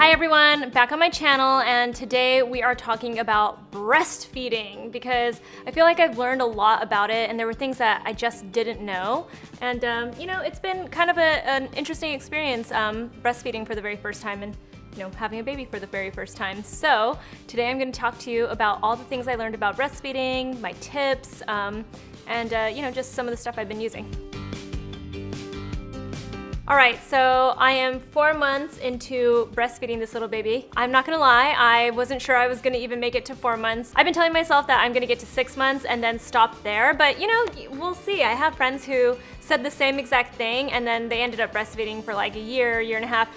Hi everyone, back on my channel, and today we are talking about breastfeeding because I feel like I've learned a lot about it and there were things that I just didn't know. And you know, it's been kind of an interesting experience breastfeeding for the very first time and having a baby for the very first time. So today I'm going to talk to you about all the things I learned about breastfeeding, my tips, and just some of the stuff I've been using. All right, so I am 4 months into breastfeeding this little baby. I'm not gonna lie, I wasn't sure I was gonna even make it to 4 months. I've been telling myself that I'm gonna get to 6 months and then stop there, but we'll see. I have friends who said the same exact thing and then they ended up breastfeeding for like a year and a half.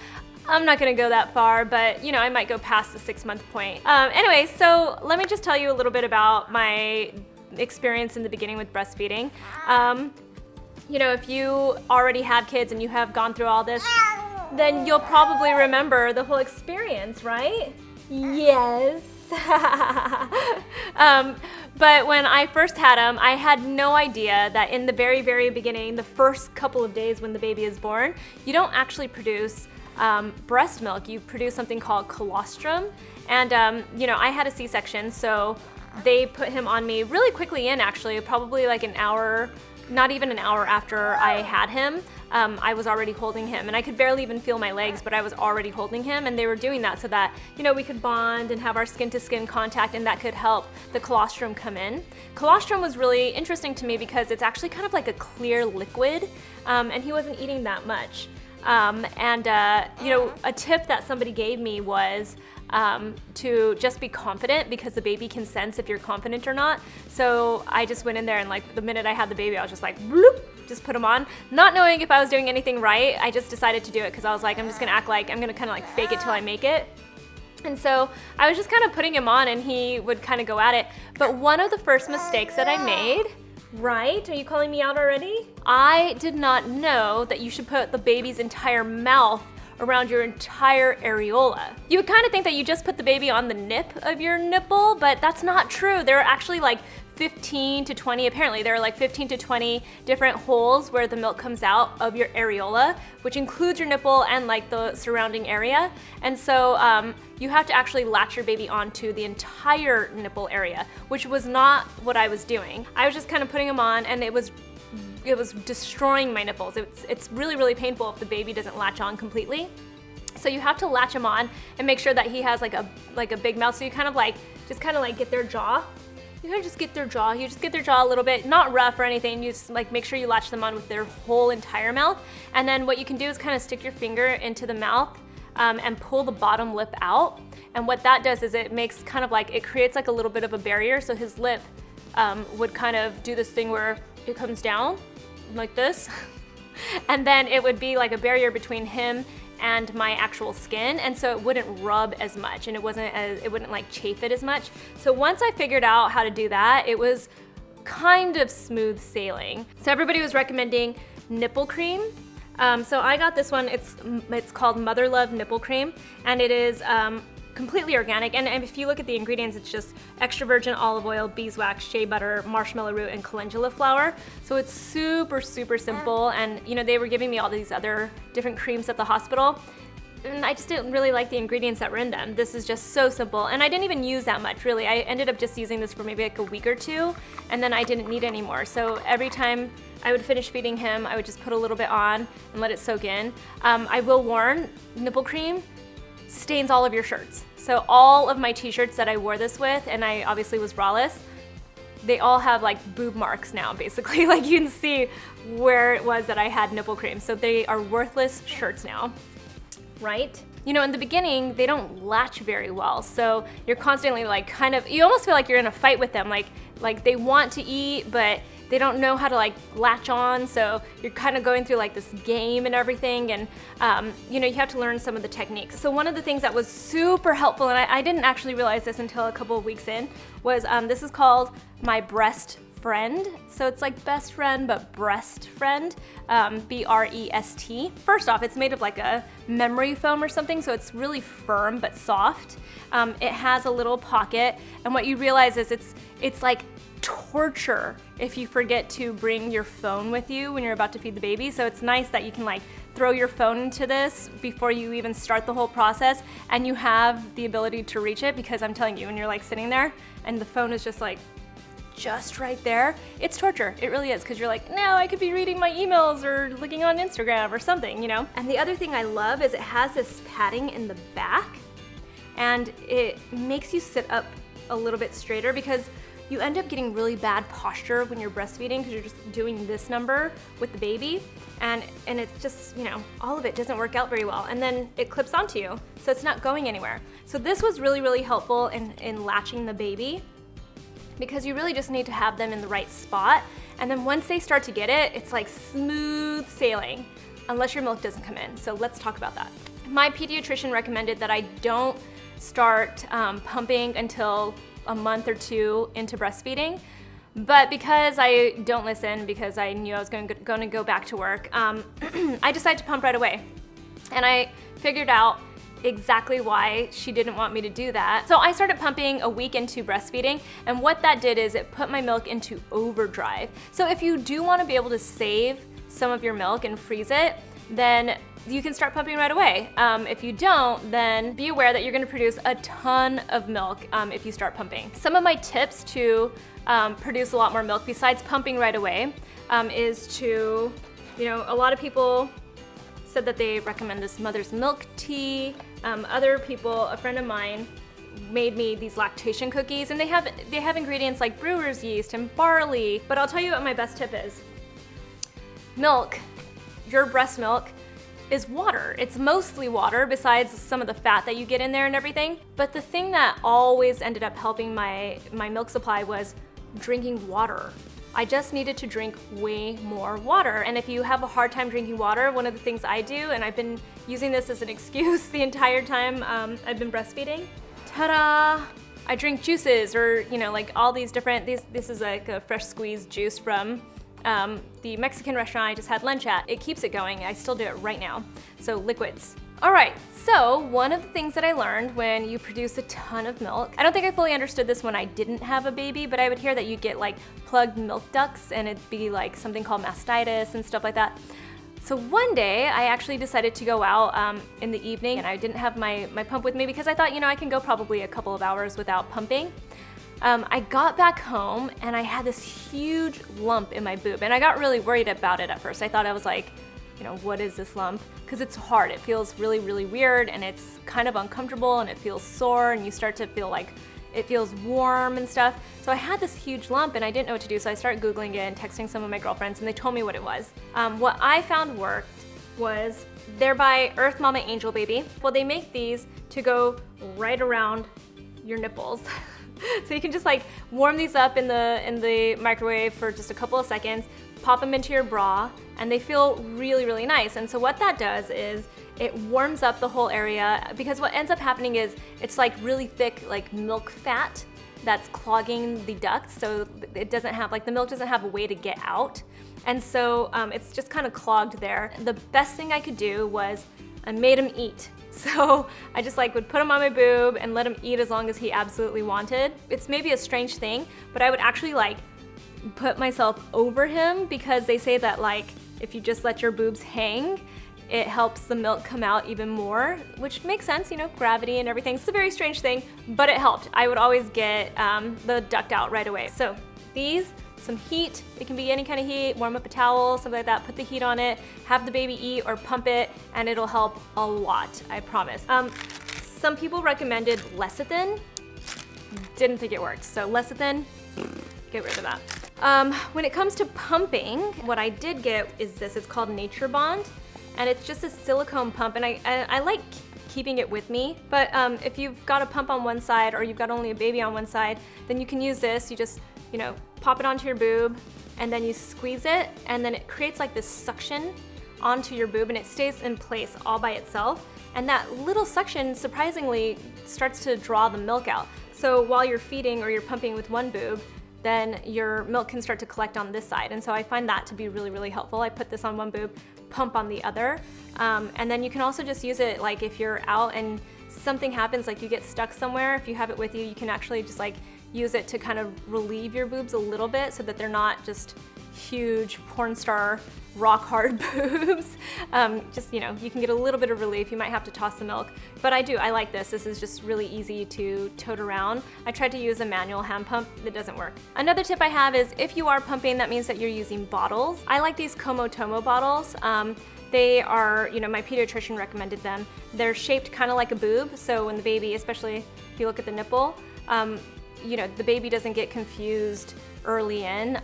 I'm not gonna go that far, but I might go past the 6-month point. Anyway, so let me just tell you a little bit about my experience in the beginning with breastfeeding. If you already have kids and you have gone through all this, then you'll probably remember the whole experience, right? Yes. But when I first had him, I had no idea that in the very, very beginning, the first couple of days when the baby is born, you don't actually produce breast milk. You produce something called colostrum. And, I had a C-section, so they put him on me really quickly actually, probably like an hour, not even an hour after I had him. I was already holding him and I could barely even feel my legs, but I was already holding him, and they were doing that so that, we could bond and have our skin-to-skin contact, and that could help the colostrum come in. Colostrum was really interesting to me because it's actually kind of like a clear liquid, and he wasn't eating that much. A tip that somebody gave me was to just be confident, because the baby can sense if you're confident or not. So I just went in there and like the minute I had the baby, I was just like, bloop, just put him on. Not knowing if I was doing anything right, I just decided to do it because I was like, I'm just gonna act like I'm gonna kind of like fake it till I make it. And so I was just kind of putting him on and he would kind of go at it. But one of the first mistakes that I made, right? Are you calling me out already? I did not know that you should put the baby's entire mouth around your entire areola. You would kind of think that you just put the baby on the nip of your nipple, but that's not true. There are actually like 15 to 20, apparently there are like 15 to 20 different holes where the milk comes out of your areola, which includes your nipple and like the surrounding area. And so you have to actually latch your baby onto the entire nipple area, which was not what I was doing. I was just kind of putting them on, and it was destroying my nipples. It's really, really painful if the baby doesn't latch on completely. So you have to latch him on and make sure that he has like a big mouth. So you kind of like, get their jaw. You kind of just get their jaw. You just get their jaw a little bit, not rough or anything. You just like make sure you latch them on with their whole entire mouth. And then what you can do is kind of stick your finger into the mouth and pull the bottom lip out. And what that does is it makes kind of like, it creates like a little bit of a barrier. So his lip would kind of do this thing where it comes down like this. And then it would be like a barrier between him and my actual skin, and so it wouldn't rub as much, and it wouldn't like chafe it as much. So once I figured out how to do that, it was kind of smooth sailing. So everybody was recommending nipple cream. So I got this one. It's called Mother Love Nipple Cream, and it is completely organic. And if you look at the ingredients, it's just extra virgin olive oil, beeswax, shea butter, marshmallow root, and calendula flour. So it's super, super simple. And they were giving me all these other different creams at the hospital, and I just didn't really like the ingredients that were in them. This is just so simple, and I didn't even use that much, really. I ended up just using this for maybe like a week or two, and then I didn't need any more. So every time I would finish feeding him, I would just put a little bit on and let it soak in. I will warn, nipple cream stains all of your shirts. So all of my t-shirts that I wore this with, and I obviously was braless, they all have like boob marks now, basically. Like you can see where it was that I had nipple cream. So they are worthless shirts now, right? In the beginning, they don't latch very well. So you're constantly like you almost feel like you're in a fight with them. Like they want to eat, but they don't know how to like latch on, so you're kind of going through like this game and everything, and you have to learn some of the techniques. So one of the things that was super helpful, and I didn't actually realize this until a couple of weeks in, was this is called My Breast Friend. So it's like best friend, but breast friend, B-R-E-S-T. First off, it's made of like a memory foam or something, so it's really firm but soft. It has a little pocket, and what you realize is it's like torture if you forget to bring your phone with you when you're about to feed the baby. So it's nice that you can like throw your phone into this before you even start the whole process, and you have the ability to reach it, because I'm telling you, when you're like sitting there and the phone is just like just right there, it's torture. It really is, because you're like, no, I could be reading my emails or looking on Instagram or something, you know? And the other thing I love is it has this padding in the back, and it makes you sit up a little bit straighter, because you end up getting really bad posture when you're breastfeeding, because you're just doing this number with the baby, and it's just, you know, all of it doesn't work out very well, and then it clips onto you, so it's not going anywhere. So this was really, really helpful in latching the baby, because you really just need to have them in the right spot, and then once they start to get it, it's like smooth sailing, unless your milk doesn't come in. So let's talk about that. My pediatrician recommended that I don't start pumping until a month or two into breastfeeding, but because I don't listen, because I knew I was going to go back to work, I decided to pump right away, and I figured out exactly why she didn't want me to do that. So I started pumping a week into breastfeeding, and what that did is it put my milk into overdrive. So if you do want to be able to save some of your milk and freeze it, then you can start pumping right away. If you don't, then be aware that you're gonna produce a ton of milk if you start pumping. Some of my tips to produce a lot more milk besides pumping right away is to, you know, a lot of people said that they recommend this mother's milk tea. Other people, a friend of mine, made me these lactation cookies, and they have ingredients like brewer's yeast and barley. But I'll tell you what my best tip is. Milk, your breast milk, is water. It's mostly water, besides some of the fat that you get in there and everything. But the thing that always ended up helping my milk supply was drinking water. I just needed to drink way more water. And if you have a hard time drinking water, one of the things I do, and I've been using this as an excuse the entire time I've been breastfeeding, ta-da! I drink juices, or, you know, like all these different, this is like a fresh squeezed juice from the Mexican restaurant I just had lunch at. It keeps it going. I still do it right now. So liquids. All right, so one of the things that I learned when you produce a ton of milk, I don't think I fully understood this when I didn't have a baby, but I would hear that you get like plugged milk ducts, and it'd be like something called mastitis and stuff like that. So one day I actually decided to go out in the evening, and I didn't have my pump with me because I thought, you know, I can go probably a couple of hours without pumping. I got back home and I had this huge lump in my boob, and I got really worried about it at first. I thought, I was like, you know, what is this lump? Because it's hard. It feels really, really weird, and it's kind of uncomfortable, and it feels sore, and you start to feel like it feels warm and stuff. So I had this huge lump, and I didn't know what to do, so I started Googling it and texting some of my girlfriends, and they told me what it was. What I found worked was, they're by Earth Mama Angel Baby. Well, they make these to go right around your nipples. So you can just like warm these up in the microwave for just a couple of seconds, pop them into your bra, and they feel really, really nice. And so what that does is it warms up the whole area, because what ends up happening is it's like really thick, like milk fat that's clogging the ducts, so it doesn't have, like, the milk doesn't have a way to get out. And so it's just kind of clogged there. The best thing I could do was I made him eat. So I just like would put him on my boob and let him eat as long as he absolutely wanted. It's maybe a strange thing, but I would actually like put myself over him, because they say that like if you just let your boobs hang, it helps the milk come out even more, which makes sense, you know, gravity and everything. It's a very strange thing, but it helped. I would always get the duct out right away. So these, some heat, it can be any kind of heat, warm up a towel, something like that, put the heat on it, have the baby eat or pump it, and it'll help a lot, I promise. Some people recommended lecithin. Didn't think it worked, so lecithin, get rid of that. When it comes to pumping, what I did get is this, it's called Nature Bond, and it's just a silicone pump, and I like keeping it with me, but if you've got a pump on one side or you've got only a baby on one side, then you can use this. You just, you know, pop it onto your boob, and then you squeeze it, and then it creates like this suction onto your boob, and it stays in place all by itself. And that little suction, surprisingly, starts to draw the milk out. So while you're feeding or you're pumping with one boob, then your milk can start to collect on this side. And so I find that to be really, really helpful. I put this on one boob, pump on the other. And then you can also just use it like if you're out and something happens, like you get stuck somewhere, if you have it with you, you can actually just like use it to kind of relieve your boobs a little bit so that they're not just huge porn star rock hard boobs. Just, you know, you can get a little bit of relief. You might have to toss the milk, but I like this. This is just really easy to tote around. I tried to use a manual hand pump. That doesn't work. Another tip I have is if you are pumping, that means that you're using bottles. I like these Komotomo bottles. They are, you know, my pediatrician recommended them. They're shaped kind of like a boob, so when the baby, especially if you look at the nipple, you know, the baby doesn't get confused early in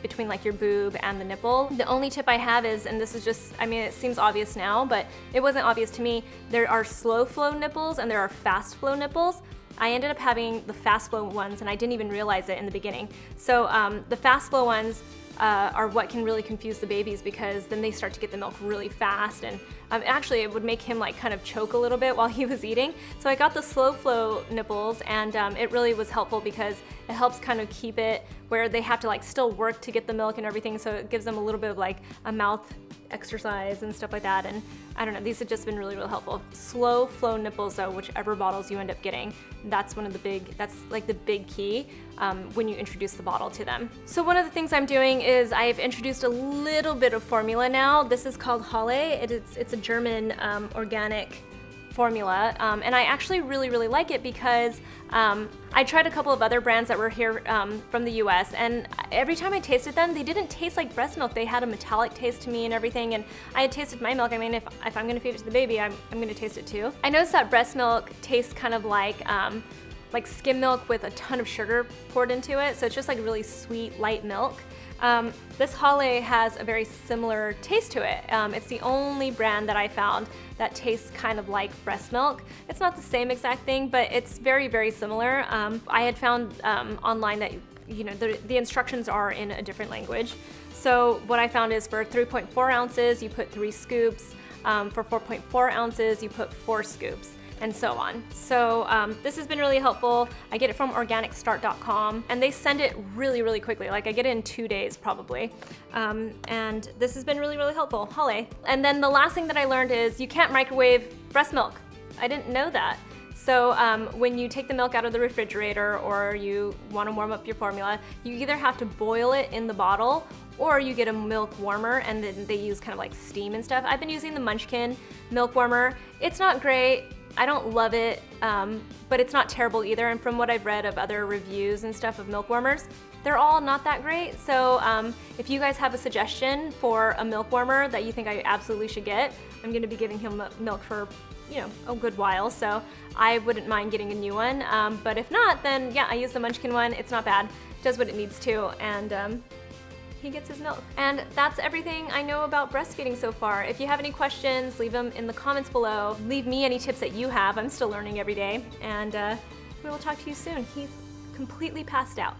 between like your boob and the nipple. The only tip I have is, and this is just, I mean, it seems obvious now, but it wasn't obvious to me, there are slow flow nipples and there are fast flow nipples. I ended up having the fast flow ones and I didn't even realize it in the beginning. So the fast flow ones are what can really confuse the babies, because then they start to get the milk really fast, and actually it would make him like kind of choke a little bit while he was eating. So I got the slow flow nipples, and it really was helpful because it helps kind of keep it where they have to like still work to get the milk and everything, so it gives them a little bit of like a mouth exercise and stuff like that. And I don't know, these have just been really, really helpful. Slow flow nipples though, whichever bottles you end up getting, that's like the big key when you introduce the bottle to them. So one of the things I'm doing is I've introduced a little bit of formula now. This is called Halle. It's a German organic formula, and I actually really, really like it because I tried a couple of other brands that were here from the US, and every time I tasted them, they didn't taste like breast milk. They had a metallic taste to me and everything, and I had tasted my milk. I mean, if I'm gonna feed it to the baby, I'm gonna taste it too. I noticed that breast milk tastes kind of like skim milk with a ton of sugar poured into it, so it's just like really sweet, light milk. This Halle has a very similar taste to it. It's the only brand that I found that tastes kind of like breast milk. It's not the same exact thing, but it's very, very similar. I had found online that, you know, the instructions are in a different language. So what I found is for 3.4 ounces, you put 3 scoops. For 4.4 ounces, you put 4 scoops, and so on. So this has been really helpful. I get it from organicstart.com, and they send it really, really quickly. Like I get it in 2 days probably. And this has been really, really helpful, Halle. And then the last thing that I learned is you can't microwave breast milk. I didn't know that. So when you take the milk out of the refrigerator or you want to warm up your formula, you either have to boil it in the bottle or you get a milk warmer, and then they use kind of like steam and stuff. I've been using the Munchkin milk warmer. It's not great. I don't love it, but it's not terrible either. And from what I've read of other reviews and stuff of milk warmers, they're all not that great. So if you guys have a suggestion for a milk warmer that you think I absolutely should get, I'm gonna be giving him milk for, you know, a good while, so I wouldn't mind getting a new one. But if not, then yeah, I use the Munchkin one. It's not bad, it does what it needs to, and he gets his milk. And that's everything I know about breastfeeding so far. If you have any questions, leave them in the comments below. Leave me any tips that you have. I'm still learning every day, and we will talk to you soon. He's completely passed out.